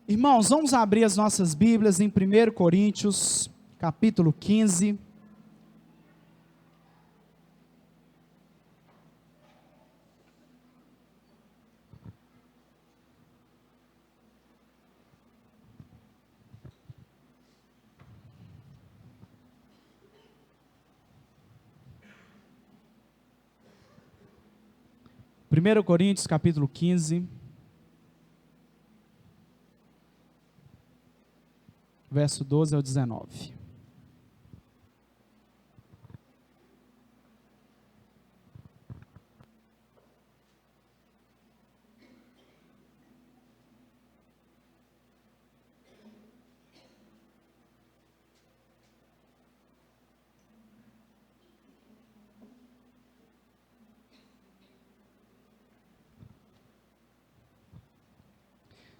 Irmãos, vamos abrir as nossas Bíblias em 1 Coríntios, capítulo 15. Primeiro Coríntios, capítulo 15. Verso 12 ao 19.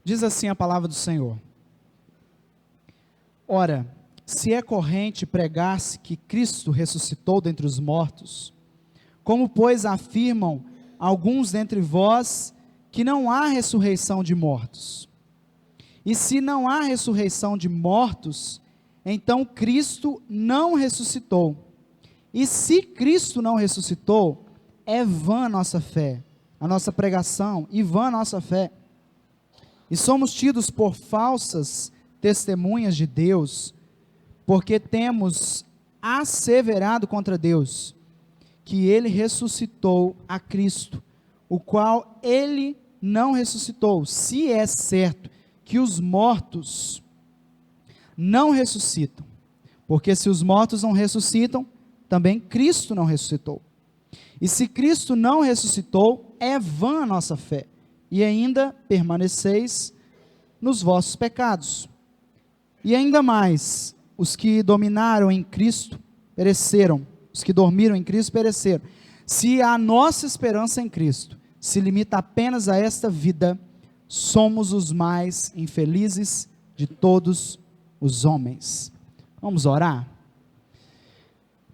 Diz assim a palavra do Senhor: Ora, se é corrente pregar-se que Cristo ressuscitou dentre os mortos, como, pois, afirmam alguns dentre vós que não há ressurreição de mortos? E se não há ressurreição de mortos, então Cristo não ressuscitou. E se Cristo não ressuscitou, é vã a nossa fé, a nossa pregação, e vã a nossa fé. E somos tidos por falsas testemunhas de Deus, porque temos asseverado contra Deus, que Ele ressuscitou a Cristo, o qual Ele não ressuscitou, se é certo que os mortos não ressuscitam, porque se os mortos não ressuscitam, também Cristo não ressuscitou. E se Cristo não ressuscitou, é vã a nossa fé, e ainda permaneceis nos vossos pecados. E ainda mais, os que dominaram em Cristo pereceram, os que dormiram em Cristo pereceram. Se a nossa esperança em Cristo se limita apenas a esta vida, somos os mais infelizes de todos os homens. Vamos orar?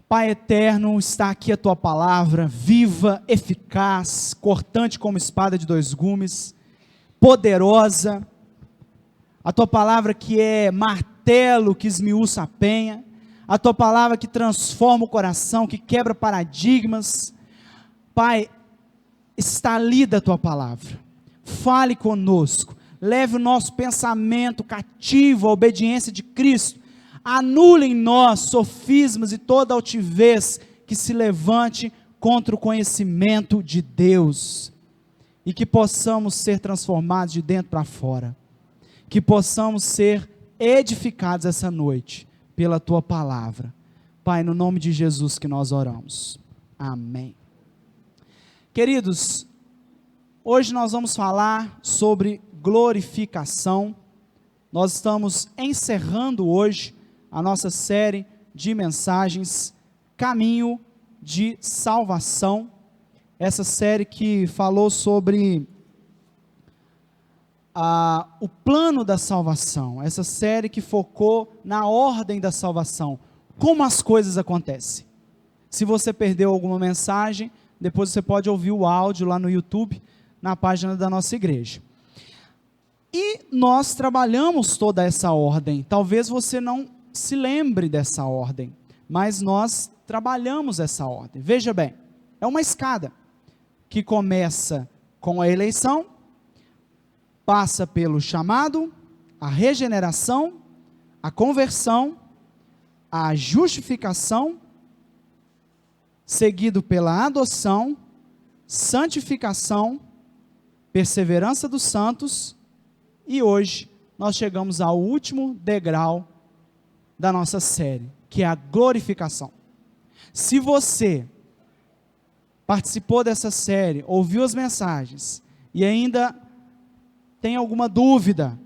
Pai eterno, está aqui a Tua palavra, viva, eficaz, cortante como espada de dois gumes, poderosa, a Tua palavra que é martelo, que esmiuça a penha, a Tua palavra que transforma o coração, que quebra paradigmas. Pai, está lida a Tua palavra, fale conosco, leve o nosso pensamento cativo à obediência de Cristo, anule em nós sofismas e toda altivez que se levante contra o conhecimento de Deus, e que possamos ser transformados de dentro para fora, que possamos ser edificados essa noite pela Tua palavra. Pai, no nome de Jesus que nós oramos, amém. Queridos, hoje nós vamos falar sobre glorificação. Nós estamos encerrando hoje a nossa série de mensagens, Caminho de Salvação, essa série que falou sobre o plano da salvação, essa série que focou na ordem da salvação, como as coisas acontecem. Se você perdeu alguma mensagem, depois você pode ouvir o áudio lá no YouTube, na página da nossa igreja. E nós trabalhamos toda essa ordem, talvez você não se lembre dessa ordem, mas nós trabalhamos essa ordem. Veja bem, é uma escada que começa com a eleição, passa pelo chamado, a regeneração, a conversão, a justificação, seguido pela adoção, santificação, perseverança dos santos, e hoje nós chegamos ao último degrau da nossa série, que é a glorificação. Se você participou dessa série, ouviu as mensagens e ainda tem alguma dúvida,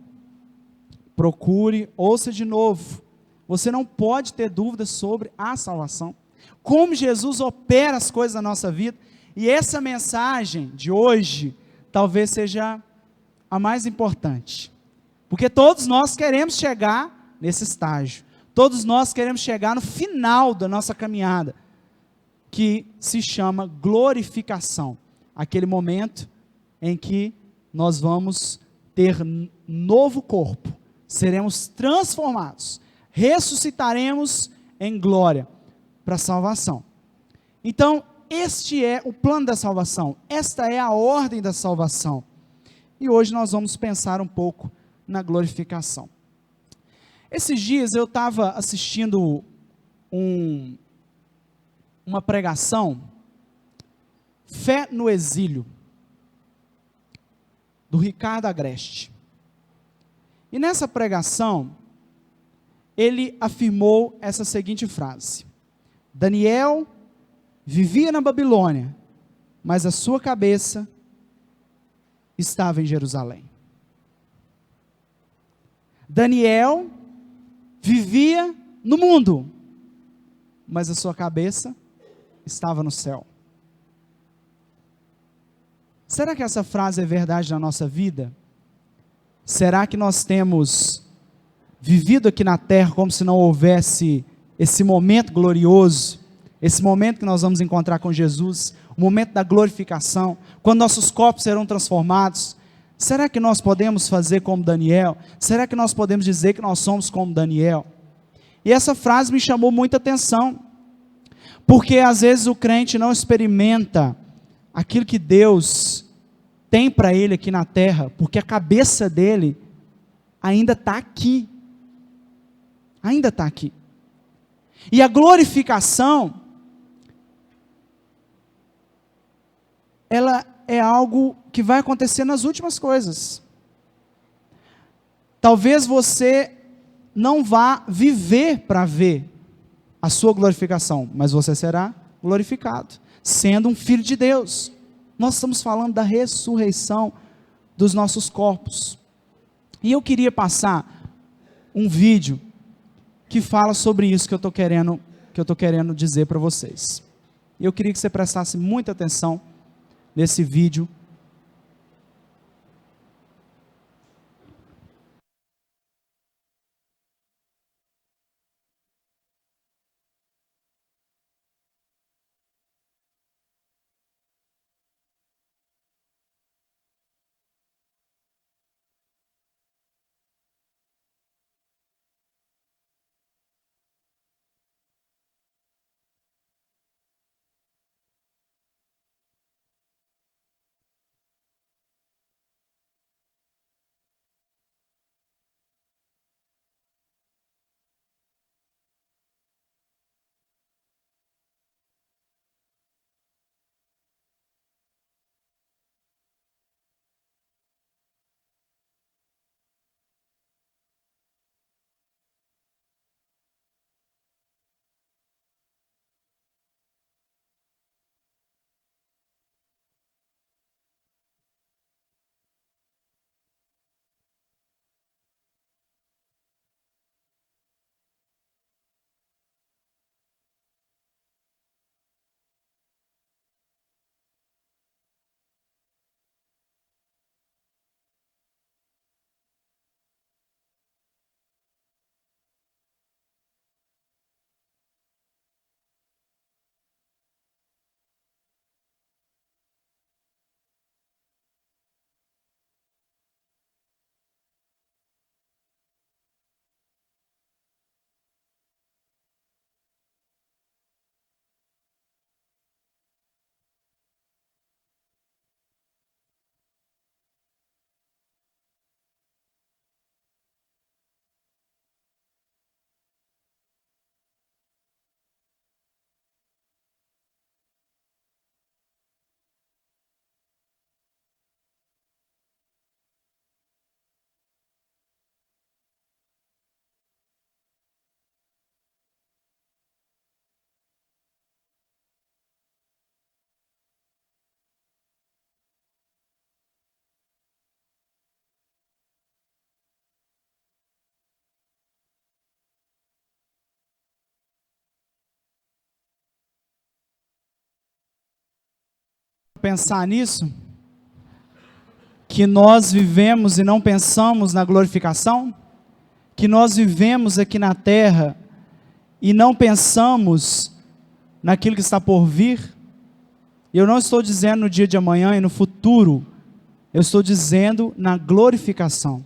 procure, ouça de novo. Você não pode ter dúvidas sobre a salvação, como Jesus opera as coisas na nossa vida, e essa mensagem de hoje talvez seja a mais importante, porque todos nós queremos chegar nesse estágio, todos nós queremos chegar no final da nossa caminhada, que se chama glorificação, aquele momento em que nós vamos ter novo corpo, seremos transformados, ressuscitaremos em glória para a salvação. Então, este é o plano da salvação, esta é a ordem da salvação. E hoje nós vamos pensar um pouco na glorificação. Esses dias eu estava assistindo uma pregação, Fé no Exílio, do Ricardo Agreste. E nessa pregação, ele afirmou essa seguinte frase: Daniel vivia na Babilônia, mas a sua cabeça estava em Jerusalém. Daniel vivia no mundo, mas a sua cabeça estava no céu. Será que essa frase é verdade na nossa vida? Será que nós temos vivido aqui na terra como se não houvesse esse momento glorioso, esse momento que nós vamos encontrar com Jesus, o momento da glorificação, quando nossos corpos serão transformados? Será que nós podemos fazer como Daniel? Será que nós podemos dizer que nós somos como Daniel? E essa frase me chamou muita atenção, porque às vezes o crente não experimenta aquilo que Deus tem para ele aqui na terra, porque a cabeça dele ainda está aqui. Ainda está aqui. E a glorificação, ela é algo que vai acontecer nas últimas coisas. Talvez você não vá viver para ver a sua glorificação, mas você será glorificado, sendo um filho de Deus. Nós estamos falando da ressurreição dos nossos corpos. E eu queria passar um vídeo que fala sobre isso que eu estou querendo dizer para vocês. Eu queria que você prestasse muita atenção nesse vídeo. Pensar nisso, que nós vivemos e não pensamos na glorificação, que nós vivemos aqui na terra e não pensamos naquilo que está por vir. Eu não estou dizendo no dia de amanhã e no futuro, eu estou dizendo na glorificação.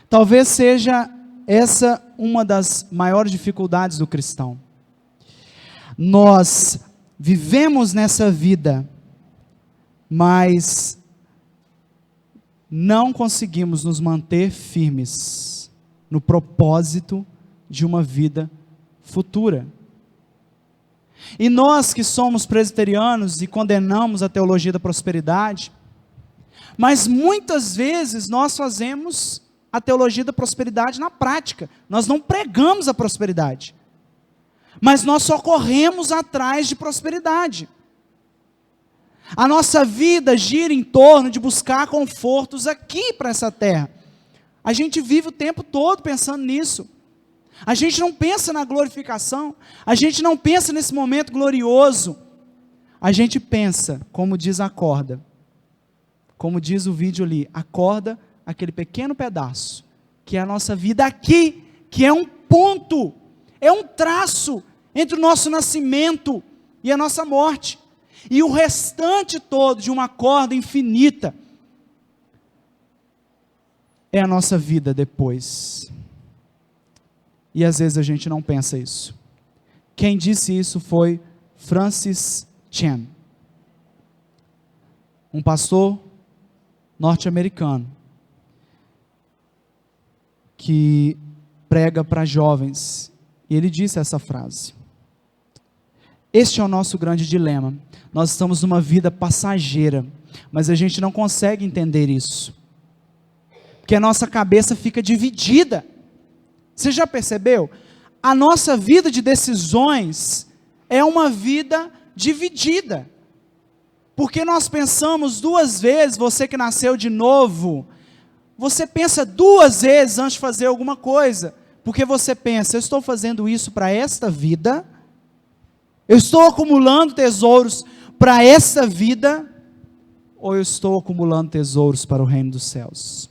Talvez seja essa uma das maiores dificuldades do cristão. Nós vivemos nessa vida, mas não conseguimos nos manter firmes no propósito de uma vida futura. E nós que somos presbiterianos e condenamos a teologia da prosperidade, mas muitas vezes nós fazemos a teologia da prosperidade na prática. Nós não pregamos a prosperidade, mas nós só corremos atrás de prosperidade. A nossa vida gira em torno de buscar confortos aqui para essa terra. A gente vive o tempo todo pensando nisso. A gente não pensa na glorificação. A gente não pensa nesse momento glorioso. A gente pensa, como diz a corda, como diz o vídeo ali, acorda aquele pequeno pedaço, que é a nossa vida aqui, que é um ponto, é um traço entre o nosso nascimento e a nossa morte, e o restante todo de uma corda infinita, é a nossa vida depois. E às vezes a gente não pensa isso. Quem disse isso foi Francis Chan, um pastor norte-americano, que prega para jovens, e ele disse essa frase: este é o nosso grande dilema. Nós estamos numa vida passageira, mas a gente não consegue entender isso, porque a nossa cabeça fica dividida. Você já percebeu? A nossa vida de decisões é uma vida dividida, porque nós pensamos duas vezes. Você que nasceu de novo, você pensa duas vezes antes de fazer alguma coisa, porque você pensa: eu estou fazendo isso para esta vida? Eu estou acumulando tesouros para esta vida? Ou eu estou acumulando tesouros para o reino dos céus?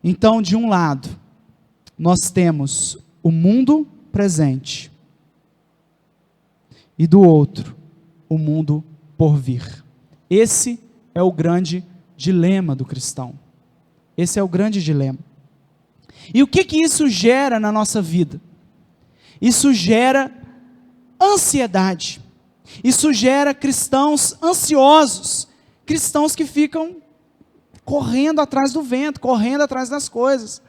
Então, de um lado, nós temos o mundo presente, e do outro, o mundo por vir. Esse é o grande dilema do cristão. Esse é o grande dilema. E o que isso gera na nossa vida? Isso gera ansiedade. Isso gera cristãos ansiosos, cristãos que ficam correndo atrás do vento, correndo atrás das coisas.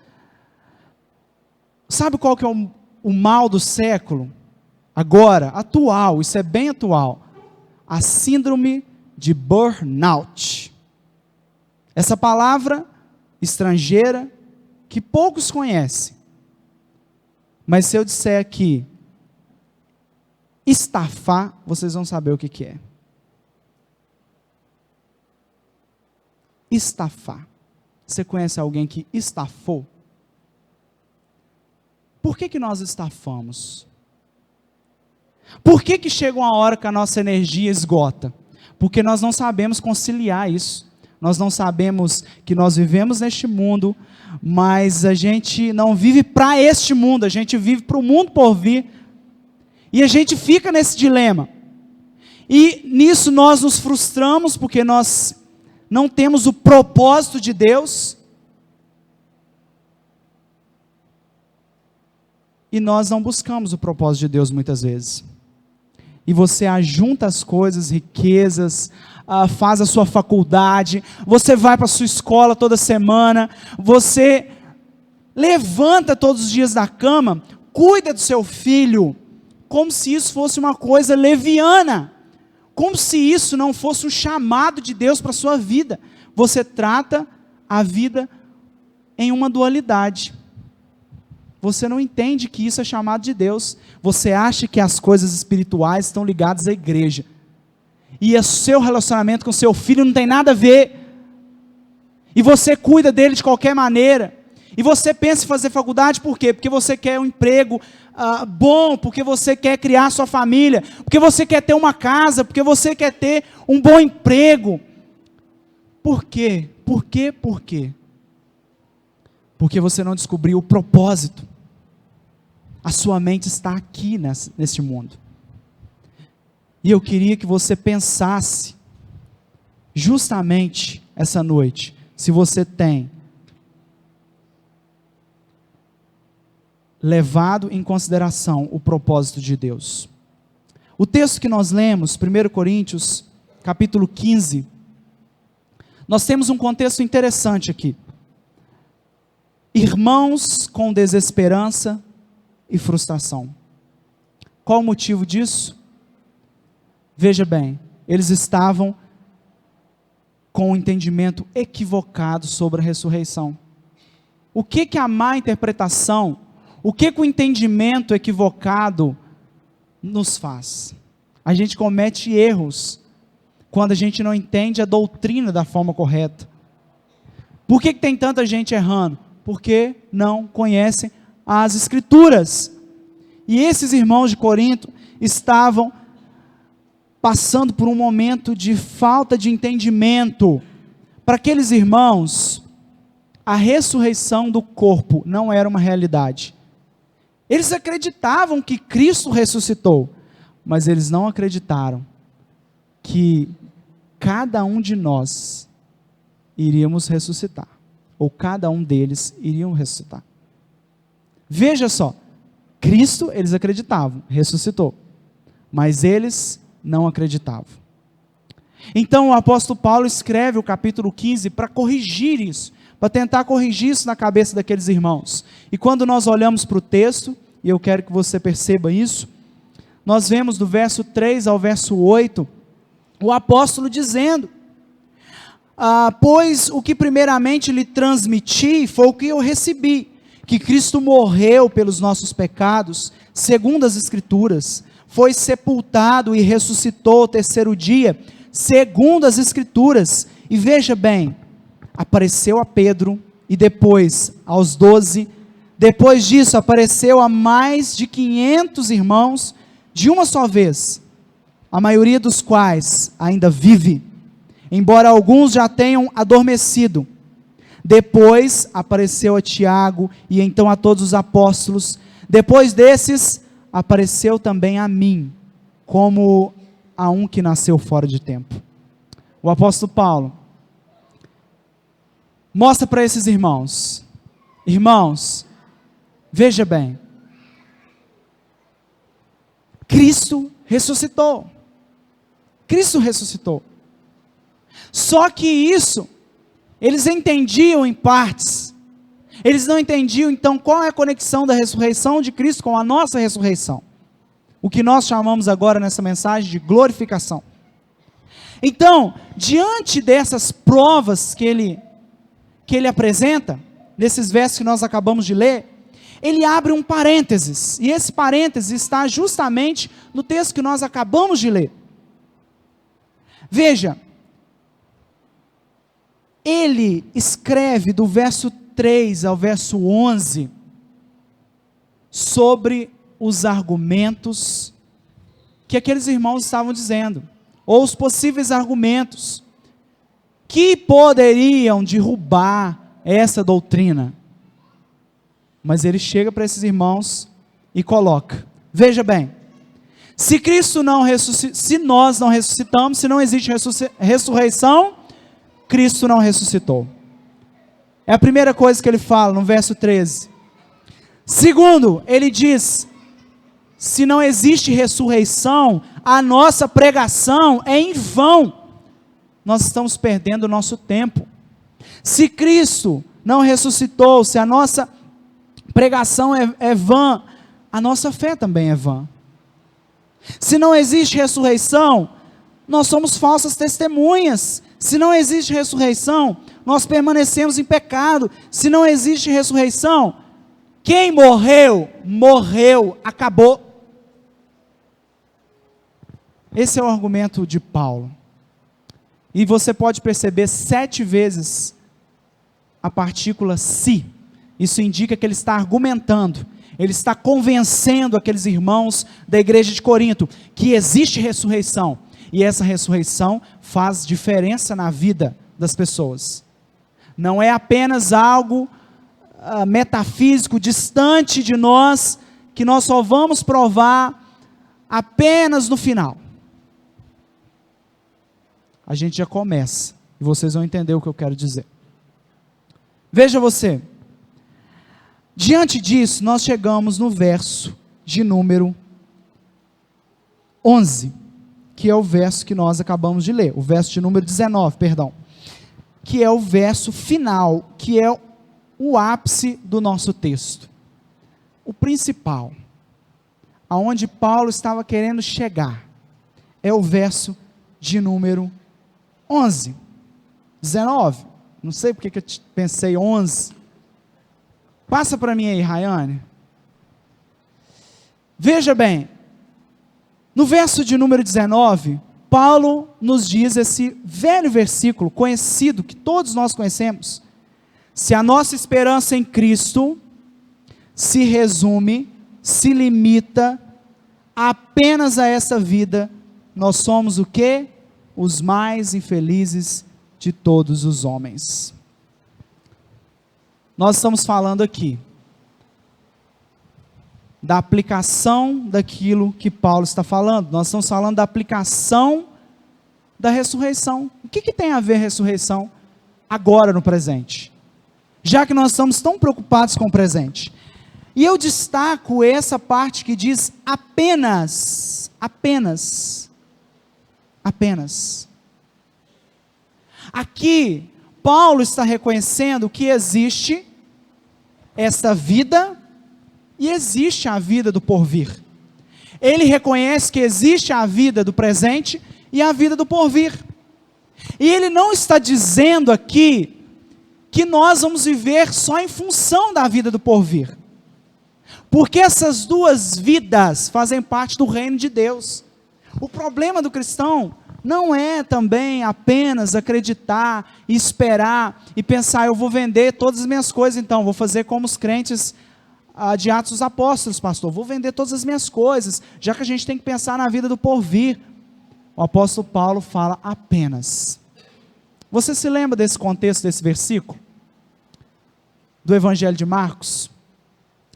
Sabe qual que é o mal do século? Agora, atual, isso é bem atual. A síndrome de burnout. Essa palavra estrangeira que poucos conhecem. Mas se eu disser aqui estafar, vocês vão saber o que é. Estafar. Você conhece alguém que estafou? Por que nós estafamos? Por que chega uma hora que a nossa energia esgota? Porque nós não sabemos conciliar isso. Nós não sabemos que nós vivemos neste mundo, mas a gente não vive para este mundo, a gente vive para o mundo por vir. E a gente fica nesse dilema. E nisso nós nos frustramos, porque nós não temos o propósito de Deus. E nós não buscamos o propósito de Deus muitas vezes. E você ajunta as coisas, riquezas, faz a sua faculdade, você vai para a sua escola toda semana, você levanta todos os dias da cama, cuida do seu filho, como se isso fosse uma coisa leviana, como se isso não fosse um chamado de Deus para a sua vida. Você trata a vida em uma dualidade. Você não entende que isso é chamado de Deus. Você acha que as coisas espirituais estão ligadas à igreja. E o seu relacionamento com seu filho não tem nada a ver. E você cuida dele de qualquer maneira. E você pensa em fazer faculdade por quê? Porque você quer um emprego bom, porque você quer criar sua família, porque você quer ter uma casa, porque você quer ter um bom emprego. Por quê? Por quê? Por quê? Porque você não descobriu o propósito. A sua mente está aqui nesse mundo. E eu queria que você pensasse, justamente essa noite, se você tem levado em consideração o propósito de Deus. O texto que nós lemos, 1 Coríntios, capítulo 15, nós temos um contexto interessante aqui. Irmãos com desesperança e frustração. Qual o motivo disso? Veja bem, eles estavam com um entendimento equivocado sobre a ressurreição. O que a má interpretação, o que o entendimento equivocado nos faz? A gente comete erros quando a gente não entende a doutrina da forma correta. Por que tem tanta gente errando? Porque não conhecem as Escrituras. E esses irmãos de Corinto estavam passando por um momento de falta de entendimento. Para aqueles irmãos, a ressurreição do corpo não era uma realidade. Eles acreditavam que Cristo ressuscitou, mas eles não acreditaram que cada um de nós iríamos ressuscitar, ou cada um deles iriam ressuscitar. Veja só, Cristo eles acreditavam, ressuscitou, mas eles não acreditavam. Então o apóstolo Paulo escreve o capítulo 15 para corrigir isso, para tentar corrigir isso na cabeça daqueles irmãos. E quando nós olhamos para o texto, e eu quero que você perceba isso, nós vemos do verso 3 ao verso 8, o apóstolo dizendo: pois o que primeiramente lhe transmiti foi o que eu recebi, que Cristo morreu pelos nossos pecados, segundo as Escrituras, foi sepultado e ressuscitou ao terceiro dia, segundo as Escrituras. E veja bem, apareceu a Pedro e depois aos 12, depois disso apareceu a mais de 500 irmãos de uma só vez, a maioria dos quais ainda vive, embora alguns já tenham adormecido. Depois apareceu a Tiago e então a todos os apóstolos. Depois desses apareceu também a mim, como a um que nasceu fora de tempo. O apóstolo Paulo mostra para esses irmãos: irmãos, veja bem, Cristo ressuscitou. Cristo ressuscitou. Só que isso, eles entendiam em partes. Eles não entendiam, então, qual é a conexão da ressurreição de Cristo com a nossa ressurreição. O que nós chamamos agora nessa mensagem de glorificação. Então, diante dessas provas que ele apresenta, nesses versos que nós acabamos de ler, ele abre um parênteses. E esse parênteses está justamente no texto que nós acabamos de ler. Veja, ele escreve do verso 3 ao verso 11 sobre os argumentos que aqueles irmãos estavam dizendo, ou os possíveis argumentos que poderiam derrubar essa doutrina. Mas ele chega para esses irmãos e coloca: veja bem, se Cristo não ressuscitou, se nós não ressuscitamos, se não existe ressurreição, Cristo não ressuscitou. É a primeira coisa que ele fala no verso 13. Segundo, ele diz: se não existe ressurreição, a nossa pregação é em vão. Nós estamos perdendo o nosso tempo. Se Cristo não ressuscitou, se a nossa pregação é vã, a nossa fé também é vã. Se não existe ressurreição, nós somos falsas testemunhas. Se não existe ressurreição, nós permanecemos em pecado. Se não existe ressurreição, quem morreu, morreu, acabou. Esse é o argumento de Paulo. E você pode perceber 7 vezes a partícula se. Isso indica que ele está argumentando, ele está convencendo aqueles irmãos da igreja de Corinto que existe ressurreição. E essa ressurreição faz diferença na vida das pessoas. Não é apenas algo metafísico, distante de nós, que nós só vamos provar apenas no final. A gente já começa, e vocês vão entender o que eu quero dizer. Veja você, Diante disso, nós chegamos no verso de número 11, que é o verso que nós acabamos de ler, o verso de número 19, perdão, que é o verso final, que é o ápice do nosso texto, o principal, aonde Paulo estava querendo chegar, é o verso de número 11, 19, não sei porque que eu pensei 11, passa para mim aí, Rayane. Veja bem, no verso de número 19, Paulo nos diz esse velho versículo conhecido, que todos nós conhecemos: se a nossa esperança em Cristo se resume, se limita apenas a essa vida, nós somos o quê? Os mais infelizes de todos os homens. Nós estamos falando aqui da aplicação daquilo que Paulo está falando. Nós estamos falando da aplicação da ressurreição. O que tem a ver a ressurreição agora no presente? Já que nós estamos tão preocupados com o presente. E eu destaco essa parte que diz apenas. Aqui, Paulo está reconhecendo que existe essa vida e existe a vida do porvir. Ele reconhece que existe a vida do presente e a vida do porvir. E ele não está dizendo aqui que nós vamos viver só em função da vida do porvir. Porque essas duas vidas fazem parte do reino de Deus. O problema do cristão não é também apenas acreditar e esperar e pensar, eu vou vender todas as minhas coisas então, vou fazer como os crentes de Atos dos Apóstolos, pastor, vou vender todas as minhas coisas, já que a gente tem que pensar na vida do porvir. O apóstolo Paulo fala apenas. Você se lembra desse contexto, desse versículo? Do Evangelho de Marcos?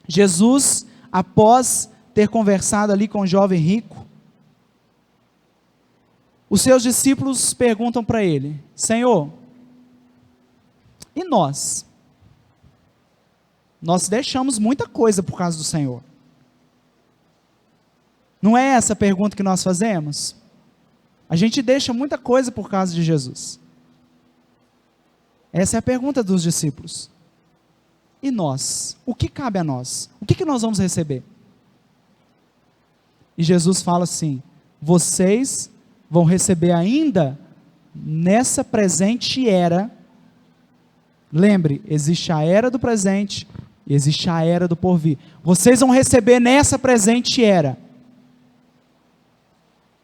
Jesus, após ter conversado ali com o jovem rico, os seus discípulos perguntam para ele: Senhor, e nós? Nós deixamos muita coisa por causa do Senhor. Não é essa a pergunta que nós fazemos? A gente deixa muita coisa por causa de Jesus. Essa é a pergunta dos discípulos. E nós? O que cabe a nós? O que nós vamos receber? E Jesus fala assim: vocês vão receber ainda nessa presente era. Lembre, existe a era do presente, existe a era do porvir. Vocês vão receber nessa presente era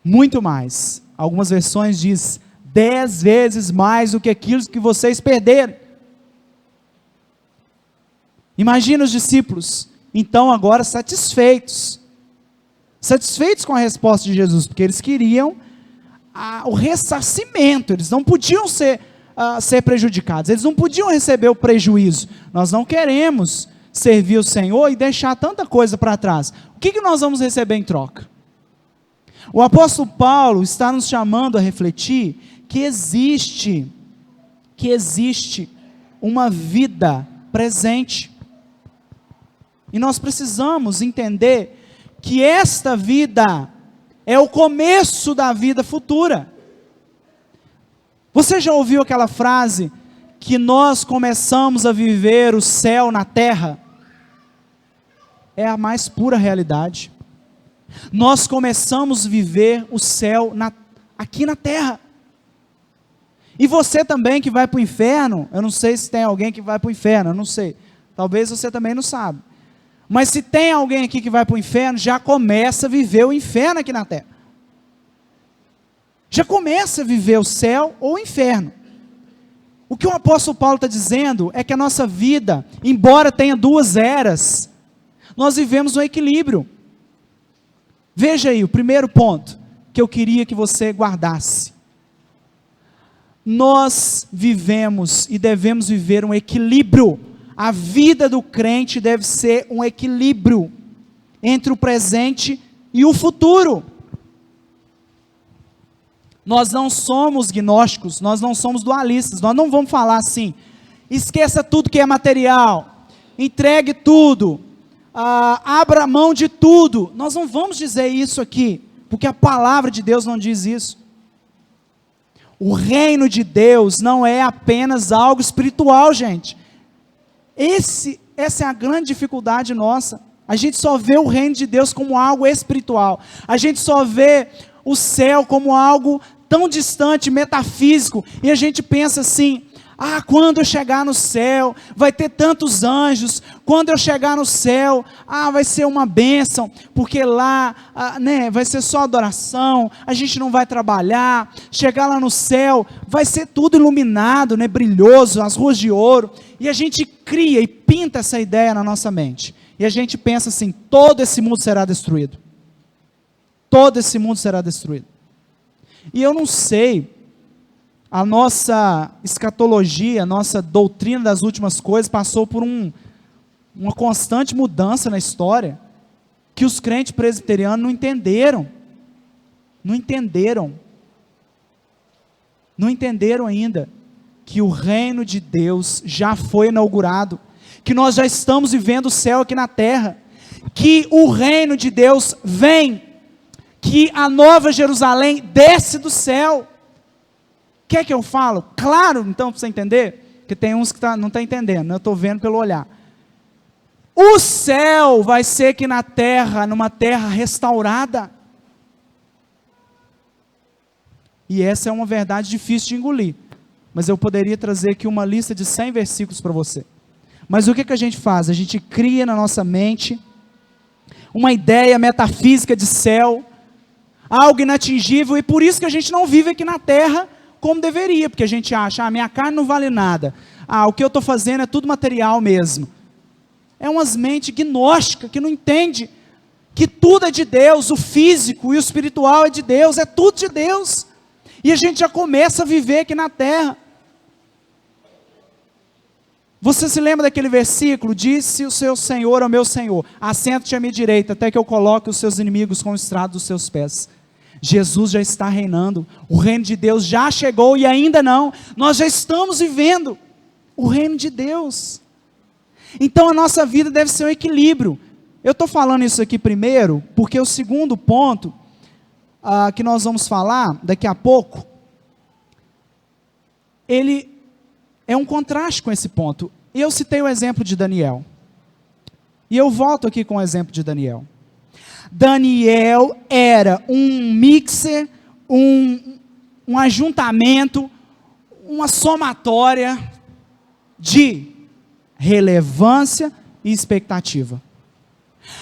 muito mais. Algumas versões diz 10 vezes mais do que aquilo que vocês perderam. Imagina os discípulos, então agora satisfeitos com a resposta de Jesus, porque eles queriam o ressarcimento, eles não podiam ser prejudicados, eles não podiam receber o prejuízo. Nós não queremos servir o Senhor e deixar tanta coisa para trás. O que nós vamos receber em troca? O apóstolo Paulo está nos chamando a refletir que existe uma vida presente, e nós precisamos entender que esta vida é o começo da vida futura. Você já ouviu aquela frase que nós começamos a viver o céu na terra? É a mais pura realidade. Nós começamos a viver o céu aqui na terra. E você também que vai para o inferno, eu não sei se tem alguém que vai para o inferno, eu não sei. Talvez você também não sabe. Mas se tem alguém aqui que vai para o inferno, já começa a viver o inferno aqui na terra. Já começa a viver o céu ou o inferno. O que o apóstolo Paulo está dizendo é que a nossa vida, embora tenha duas eras, nós vivemos um equilíbrio. Veja aí, o primeiro ponto que eu queria que você guardasse. Nós vivemos e devemos viver um equilíbrio. A vida do crente deve ser um equilíbrio entre o presente e o futuro. Nós não somos gnósticos, nós não somos dualistas, nós não vamos falar assim, esqueça tudo que é material, entregue tudo, abra mão de tudo. Nós não vamos dizer isso aqui, porque a palavra de Deus não diz isso. O reino de Deus não é apenas algo espiritual, gente. Essa é a grande dificuldade nossa. A gente só vê o reino de Deus como algo espiritual. A gente só vê o céu como algo tão distante, metafísico. E a gente pensa assim: quando eu chegar no céu, vai ter tantos anjos. Quando eu chegar no céu, vai ser uma bênção, porque lá, vai ser só adoração, a gente não vai trabalhar. Chegar lá no céu, vai ser tudo iluminado, brilhoso, as ruas de ouro. E a gente cria e pinta essa ideia na nossa mente. E a gente pensa assim: todo esse mundo será destruído. Todo esse mundo será destruído. E eu não sei, a nossa escatologia, a nossa doutrina das últimas coisas passou por uma constante mudança na história, que os crentes presbiterianos não entenderam. Não entenderam ainda que o reino de Deus já foi inaugurado, que nós já estamos vivendo o céu aqui na terra, que o reino de Deus vem, que a nova Jerusalém desce do céu. Quer que eu falo? Claro, então, para você entender, porque tem uns que não estão entendendo, eu estou vendo pelo olhar. O céu vai ser aqui na terra, numa terra restaurada. E essa é uma verdade difícil de engolir, mas eu poderia trazer aqui uma lista de 100 versículos para você. Mas o que a gente faz? A gente cria na nossa mente uma ideia metafísica de céu, algo inatingível, e por isso que a gente não vive aqui na terra como deveria, porque a gente acha: minha carne não vale nada, o que eu estou fazendo é tudo material mesmo. É umas mentes gnósticas que não entende que tudo é de Deus, o físico e o espiritual é de Deus, é tudo de Deus, e a gente já começa a viver aqui na terra. Você se lembra daquele versículo? Disse o seu Senhor ao meu Senhor: assenta-te à minha direita, até que eu coloque os seus inimigos com o estrado dos seus pés. Jesus já está reinando, o reino de Deus já chegou, e ainda não, nós já estamos vivendo o reino de Deus. Então a nossa vida deve ser um equilíbrio. Eu estou falando isso aqui primeiro, porque o segundo ponto, que nós vamos falar daqui a pouco, ele é um contraste com esse ponto. E eu citei o exemplo de Daniel, e eu volto aqui com o exemplo de Daniel. Daniel era um mixer, um ajuntamento, uma somatória de relevância e expectativa.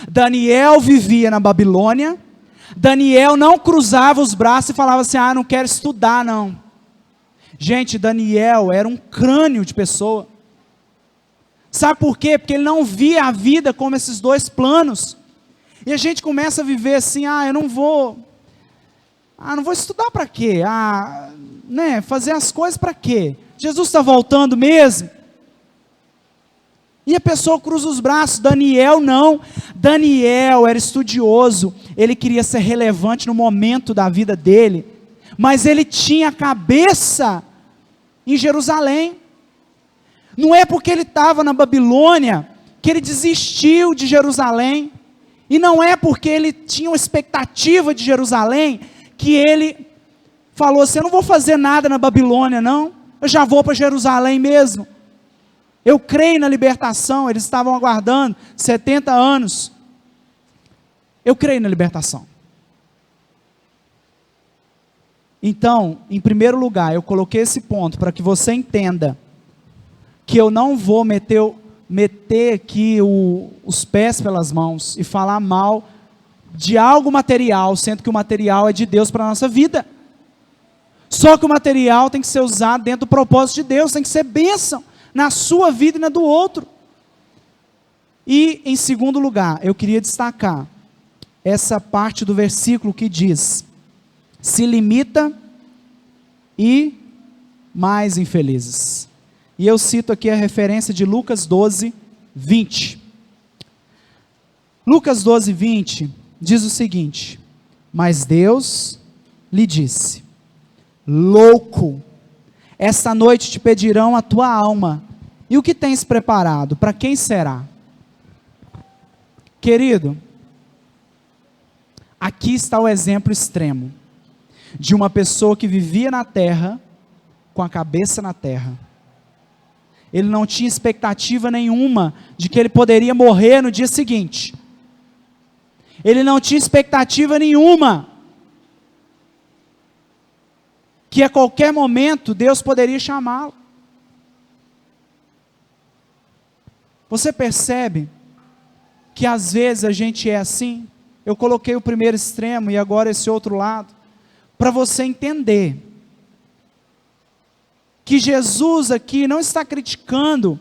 Daniel vivia na Babilônia. Daniel não cruzava os braços e falava assim: não quero estudar não. Gente, Daniel era um crânio de pessoa. Sabe por quê? Porque ele não via a vida como esses dois planos. E a gente começa a viver assim: eu não vou estudar para quê? Fazer as coisas para quê? Jesus está voltando mesmo? E a pessoa cruza os braços. Daniel não. Daniel era estudioso, ele queria ser relevante no momento da vida dele, mas ele tinha a cabeça em Jerusalém. Não é porque ele estava na Babilônia que ele desistiu de Jerusalém, e não é porque ele tinha uma expectativa de Jerusalém que ele falou assim: eu não vou fazer nada na Babilônia não, eu já vou para Jerusalém mesmo. Eu creio na libertação. Eles estavam aguardando 70 anos. Eu creio na libertação. Então, em primeiro lugar, eu coloquei esse ponto para que você entenda que eu não vou meter aqui os pés pelas mãos e falar mal de algo material, sendo que o material é de Deus para a nossa vida. Só que o material tem que ser usado dentro do propósito de Deus, tem que ser bênção na sua vida e na do outro. E em segundo lugar, eu queria destacar essa parte do versículo que diz: se limita e mais infelizes. E eu cito aqui a referência de Lucas 12, 20. Lucas 12, 20 diz o seguinte: mas Deus lhe disse: louco, esta noite te pedirão a tua alma, E o que tens preparado? Para quem será? Querido, aqui está o exemplo extremo de uma pessoa que vivia na terra com a cabeça na terra. Ele não tinha expectativa nenhuma de que ele poderia morrer no dia seguinte. Ele não tinha expectativa nenhuma que a qualquer momento Deus poderia chamá-lo. Você percebe que às vezes a gente é assim? Eu coloquei o primeiro extremo e agora esse outro lado, para você entender que Jesus aqui não está criticando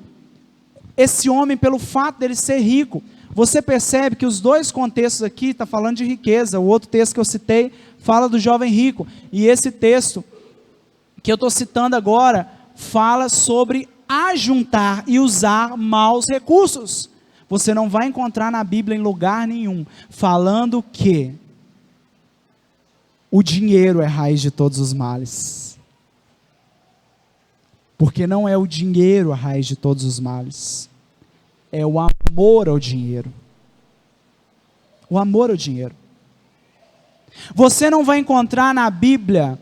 esse homem pelo fato dele ser rico. Você percebe que os dois contextos aqui estão falando de riqueza. O outro texto que eu citei fala do jovem rico, e esse texto que eu estou citando agora fala sobre ajuntar e usar maus recursos. Você não vai encontrar na Bíblia em lugar nenhum falando que o dinheiro é raiz de todos os males. Porque não é o dinheiro a raiz de todos os males. É o amor ao dinheiro. O amor ao dinheiro. Você não vai encontrar na Bíblia,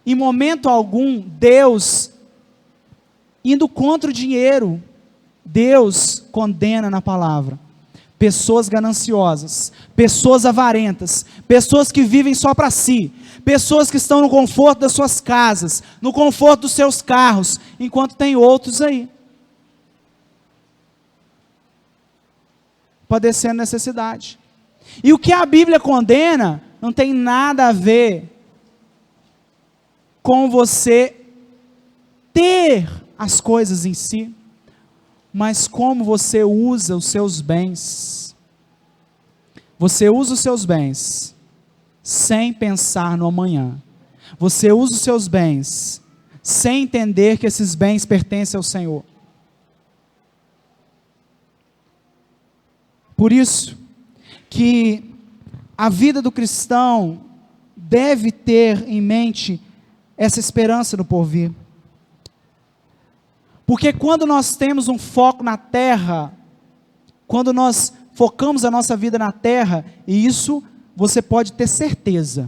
em momento algum, Deus indo contra o dinheiro. Deus condena na palavra pessoas gananciosas, pessoas avarentas, pessoas que vivem só para si, pessoas que estão no conforto das suas casas, no conforto dos seus carros, enquanto tem outros aí padecendo necessidade. E o que a Bíblia condena não tem nada a ver com você ter as coisas em si, mas como você usa os seus bens. Você usa os seus bens sem pensar no amanhã. Você usa os seus bens sem entender que esses bens pertencem ao Senhor. Por isso que a vida do cristão deve ter em mente essa esperança no porvir. Porque quando nós temos um foco na terra, quando nós focamos a nossa vida na terra, e isso você pode ter certeza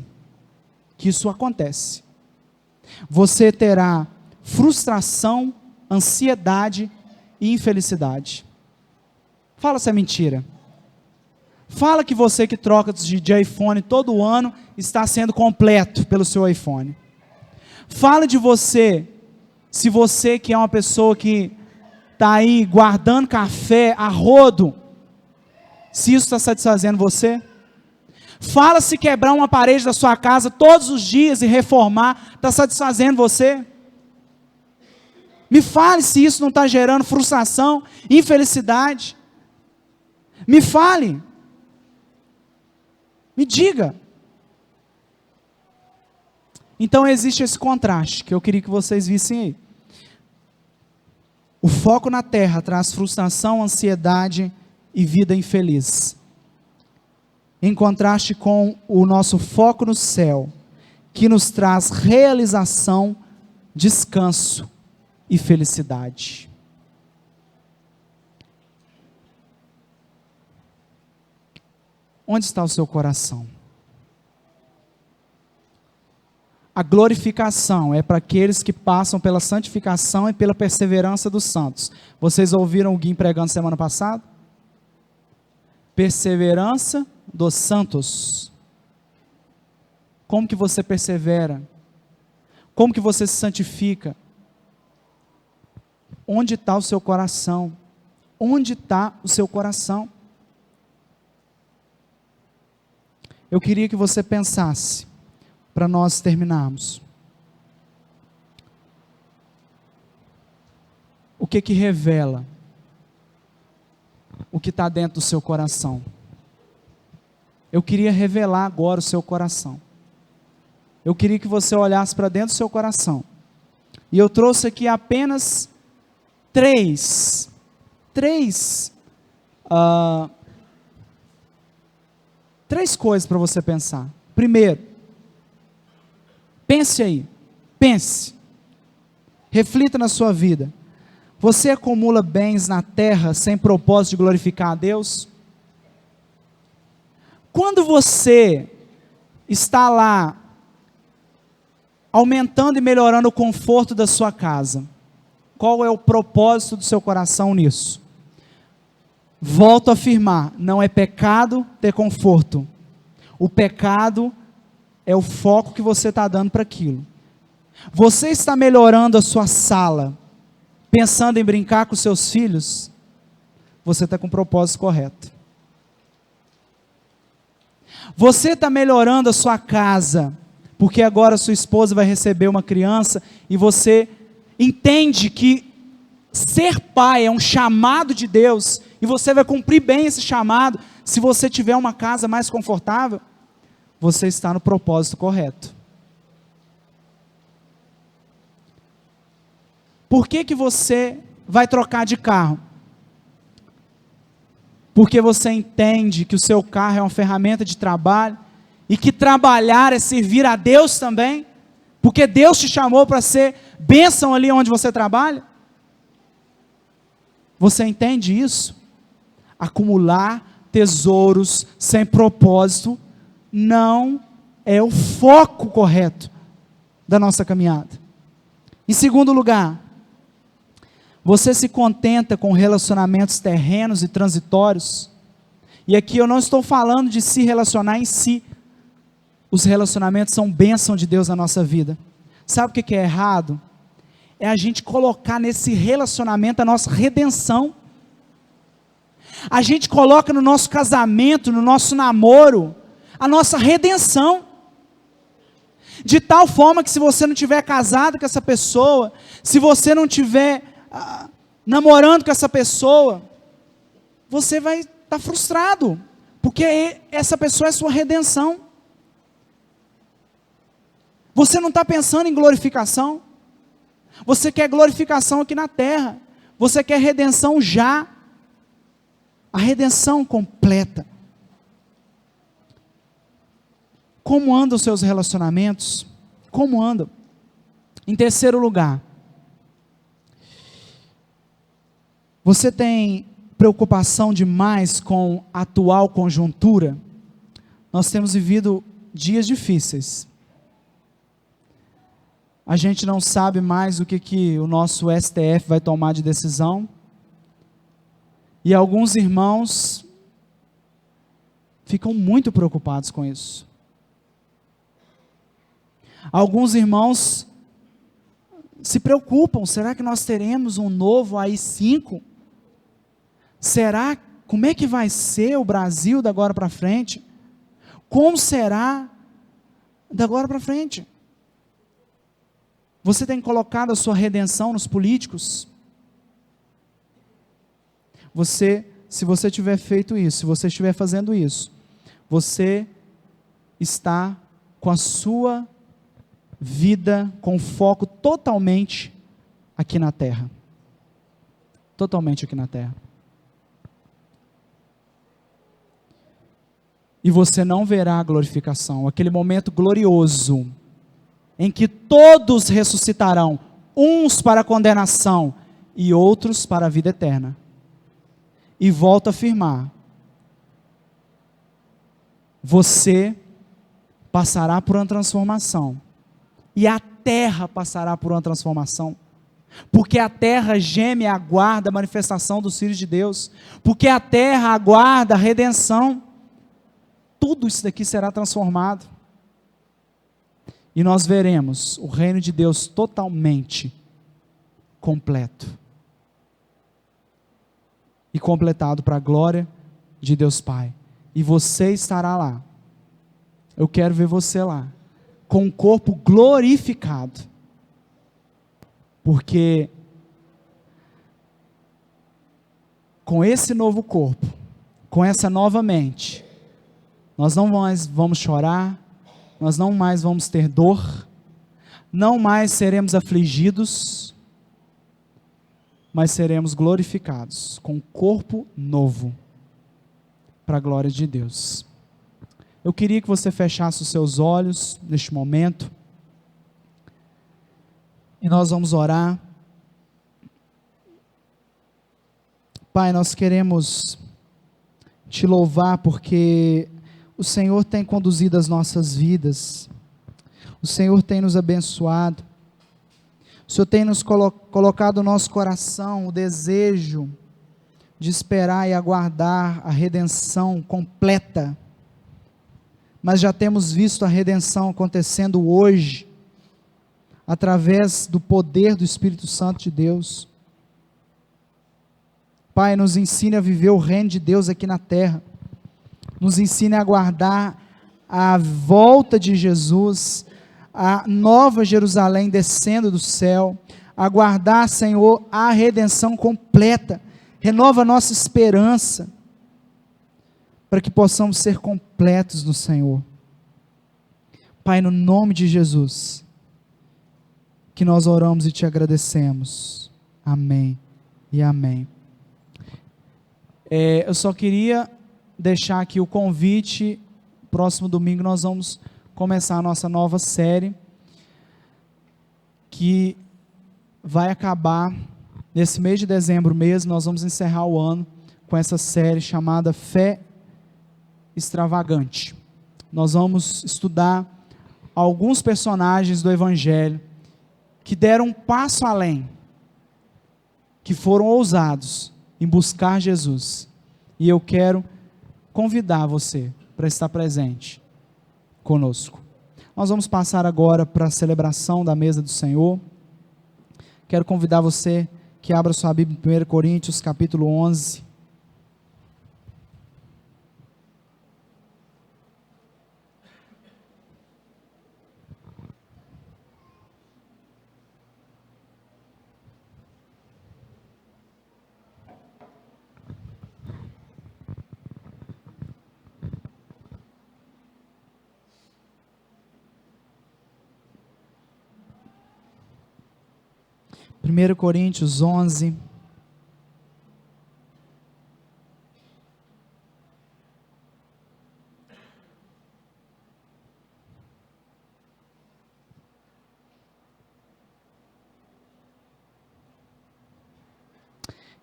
que isso acontece, você terá frustração, ansiedade e infelicidade. Fala se é mentira. Fala que você que troca de iPhone todo ano está sendo completo pelo seu iPhone. Fala de você, se você que é uma pessoa que está aí guardando café a rodo, se isso está satisfazendo você. Fala se quebrar uma parede da sua casa todos os dias e reformar, está satisfazendo você. Me fale se isso não está gerando frustração, infelicidade. Me fale. Me diga. Então existe esse contraste que eu queria que vocês vissem aí. O foco na terra traz frustração, ansiedade e vida infeliz. Em contraste com o nosso foco no céu, que nos traz realização, descanso e felicidade. Onde está o seu coração? A glorificação é para aqueles que passam pela santificação e pela perseverança dos santos. Vocês ouviram o Guim pregando semana passada? Perseverança dos santos. Como que você persevera? Como que você se santifica? Onde está o seu coração? Onde está o seu coração? Eu queria que você pensasse, para nós terminarmos. O que revela o que está dentro do seu coração? Eu queria revelar agora o seu coração. Eu queria que você olhasse para dentro do seu coração. E eu trouxe aqui apenas três coisas para você pensar. Primeiro, pense aí, pense, reflita na sua vida. Você acumula bens na terra sem propósito de glorificar a Deus? Quando você está lá, aumentando e melhorando o conforto da sua casa, qual é o propósito do seu coração nisso? Volto a afirmar, não é pecado ter conforto. O pecado é o foco que você está dando para aquilo. Você está melhorando a sua sala, pensando em brincar com seus filhos, você está com o propósito correto. Você está melhorando a sua casa, porque agora sua esposa vai receber uma criança, e você entende que ser pai é um chamado de Deus, e você vai cumprir bem esse chamado, se você tiver uma casa mais confortável, você está no propósito correto. Por que você vai trocar de carro? Porque você entende que o seu carro é uma ferramenta de trabalho, e que trabalhar é servir a Deus também, porque Deus te chamou para ser bênção ali onde você trabalha? Você entende isso? Acumular tesouros sem propósito não é o foco correto da nossa caminhada. Em segundo lugar, você se contenta com relacionamentos terrenos e transitórios? E aqui eu não estou falando de se relacionar em si. Os relacionamentos são bênção de Deus na nossa vida. Sabe o que é errado? É a gente colocar nesse relacionamento a nossa redenção. A gente coloca no nosso casamento, no nosso namoro, a nossa redenção. De tal forma que se você não tiver casado com essa pessoa, se você não tiver namorando com essa pessoa, você vai estar frustrado, porque essa pessoa é sua redenção. Você não está pensando em glorificação, você quer glorificação aqui na terra, você quer redenção já, a redenção completa. Como andam os seus relacionamentos? Como andam? Em terceiro lugar, você tem preocupação demais com a atual conjuntura? Nós temos vivido dias difíceis. A gente não sabe mais o que o nosso STF vai tomar de decisão. E alguns irmãos ficam muito preocupados com isso. Alguns irmãos se preocupam, será que nós teremos um novo AI-5? Será, como é que vai ser o Brasil da agora para frente? Como será da agora para frente? Você tem colocado a sua redenção nos políticos? Se você tiver feito isso, se você estiver fazendo isso, você está com a sua vida com foco totalmente aqui na terra. Totalmente aqui na terra. E você não verá a glorificação, aquele momento glorioso, em que todos ressuscitarão, uns para a condenação e outros para a vida eterna. E volto a afirmar, você passará por uma transformação, e a terra passará por uma transformação, porque a terra geme e aguarda a manifestação dos filhos de Deus, porque a terra aguarda a redenção. Tudo isso daqui será transformado, e nós veremos o reino de Deus totalmente completo, e completado para a glória de Deus Pai, e você estará lá. Eu quero ver você lá, com um corpo glorificado, porque com esse novo corpo, com essa nova mente, nós não mais vamos chorar, nós não mais vamos ter dor, não mais seremos afligidos, mas seremos glorificados, com um corpo novo, para a glória de Deus. Eu queria que você fechasse os seus olhos, neste momento, e nós vamos orar, Pai, nós queremos te louvar porque o Senhor tem conduzido as nossas vidas, o Senhor tem nos abençoado, o Senhor tem nos colocado no nosso coração o desejo de esperar e aguardar a redenção completa, mas já temos visto a redenção acontecendo hoje, através do poder do Espírito Santo de Deus. Pai, nos ensine a viver o reino de Deus aqui na terra, nos ensine a aguardar a volta de Jesus, a nova Jerusalém descendo do céu, aguardar, Senhor, a redenção completa. Renova a nossa esperança, para que possamos ser completos no Senhor. Pai, no nome de Jesus, que nós oramos e te agradecemos. Amém e amém. Eu só queria deixar aqui o convite. Próximo domingo nós vamos começar a nossa nova série, que vai acabar nesse mês de dezembro mesmo. Nós vamos encerrar o ano com essa série chamada Fé Extravagante. Nós vamos estudar alguns personagens do Evangelho que deram um passo além, que foram ousados em buscar Jesus. E eu quero convidar você para estar presente conosco. Nós vamos passar agora para a celebração da mesa do Senhor. Quero convidar você que abra sua Bíblia em 1 Coríntios capítulo 11. Primeiro Coríntios 11,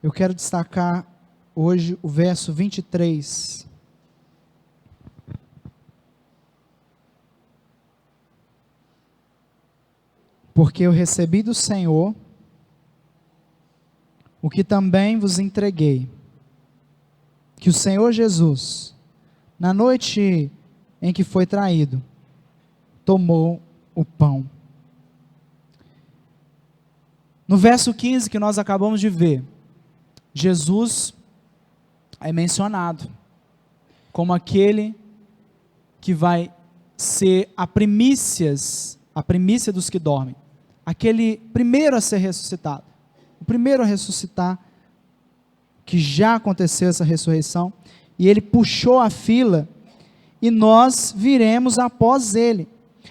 eu quero destacar hoje o verso 23. Porque eu recebi do Senhor o que também vos entreguei, que o Senhor Jesus, na noite em que foi traído, tomou o pão. No verso 15 que nós acabamos de ver, Jesus é mencionado como aquele que vai ser a primícia dos que dormem, aquele primeiro a ser ressuscitado. O primeiro a ressuscitar, que já aconteceu essa ressurreição, e ele puxou a fila, e nós viremos após ele.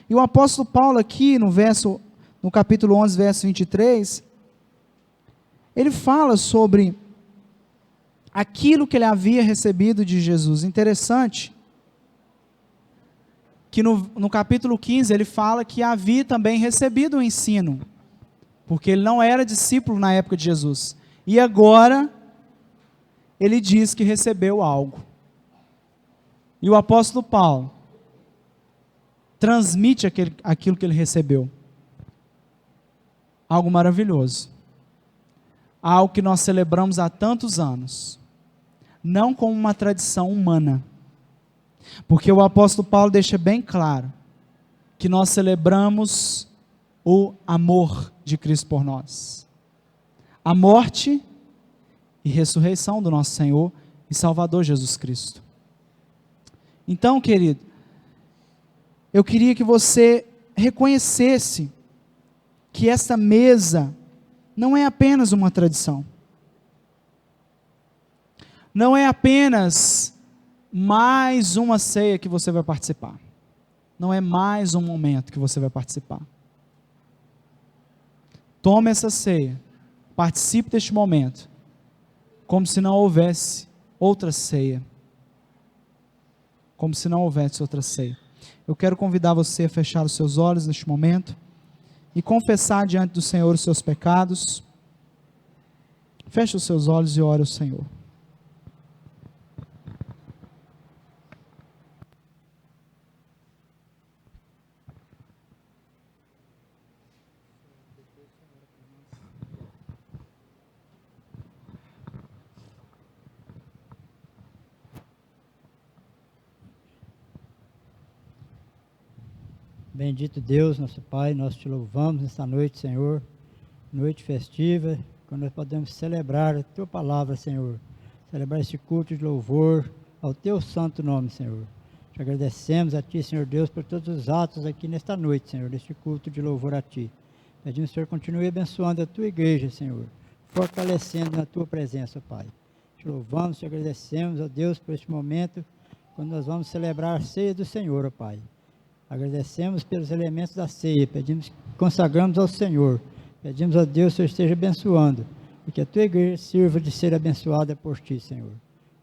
E o apóstolo Paulo aqui, no capítulo 11, verso 23, ele fala sobre aquilo que ele havia recebido de Jesus. Interessante, que no capítulo 15, ele fala que havia também recebido o ensino, porque ele não era discípulo na época de Jesus, e agora ele diz que recebeu algo. E o apóstolo Paulo transmite aquilo que ele recebeu, algo maravilhoso, algo que nós celebramos há tantos anos, não como uma tradição humana, porque o apóstolo Paulo deixa bem claro que nós celebramos o amor de Cristo por nós, a morte e ressurreição do nosso Senhor e Salvador Jesus Cristo. Então, querido, eu queria que você reconhecesse que esta mesa não é apenas uma tradição, não é apenas mais uma ceia que você vai participar, não é mais um momento que você vai participar. Tome essa ceia, participe deste momento, como se não houvesse outra ceia. Como se não houvesse outra ceia. Eu quero convidar você a fechar os seus olhos neste momento e confessar diante do Senhor os seus pecados. Feche os seus olhos e ore ao Senhor. Bendito Deus, nosso Pai, nós te louvamos nesta noite, Senhor, noite festiva, quando nós podemos celebrar a Tua palavra, Senhor, celebrar esse culto de louvor ao Teu santo nome, Senhor. Te agradecemos a Ti, Senhor Deus, por todos os atos aqui nesta noite, Senhor, deste culto de louvor a Ti. Pedimos, Senhor, continue abençoando a Tua igreja, Senhor, fortalecendo na Tua presença, Pai. Te louvamos, te agradecemos, ó Deus, por este momento, quando nós vamos celebrar a ceia do Senhor, ó Pai. Agradecemos pelos elementos da ceia, pedimos, consagramos ao Senhor, pedimos a Deus que o Senhor esteja abençoando, e que a Tua igreja sirva de ser abençoada por Ti, Senhor.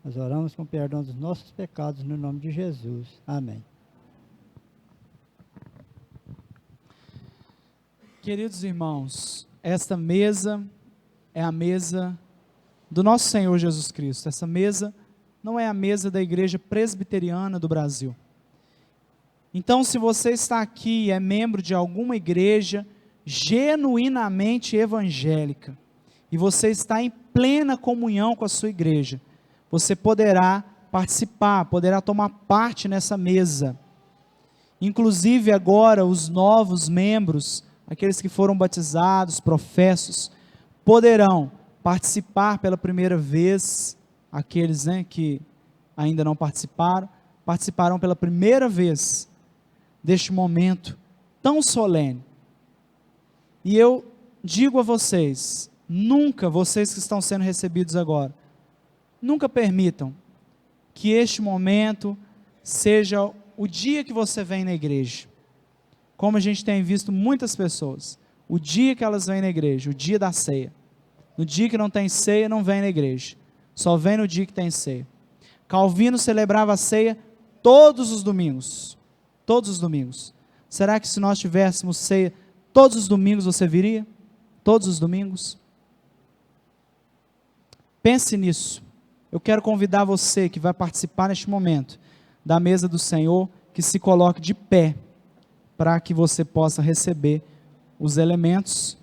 Nós oramos com perdão dos nossos pecados, no nome de Jesus. Amém. Queridos irmãos, esta mesa é a mesa do nosso Senhor Jesus Cristo. Essa mesa não é a mesa da Igreja Presbiteriana do Brasil. Então, se você está aqui e é membro de alguma igreja genuinamente evangélica, e você está em plena comunhão com a sua igreja, você poderá participar, poderá tomar parte nessa mesa. Inclusive agora os novos membros, aqueles que foram batizados, professos, poderão participar pela primeira vez, aqueles que ainda não participaram, participarão pela primeira vez deste momento tão solene. E eu digo a vocês, nunca, vocês que estão sendo recebidos agora, nunca permitam que este momento seja o dia que você vem na igreja. Como a gente tem visto muitas pessoas, o dia que elas vêm na igreja, o dia da ceia. No dia que não tem ceia, não vem na igreja. Só vem no dia que tem ceia. Calvino celebrava a ceia todos os domingos. Todos os domingos. Será que se nós tivéssemos ceia todos os domingos, você viria? Todos os domingos? Pense nisso. Eu quero convidar você que vai participar neste momento da mesa do Senhor, que se coloque de pé, para que você possa receber os elementos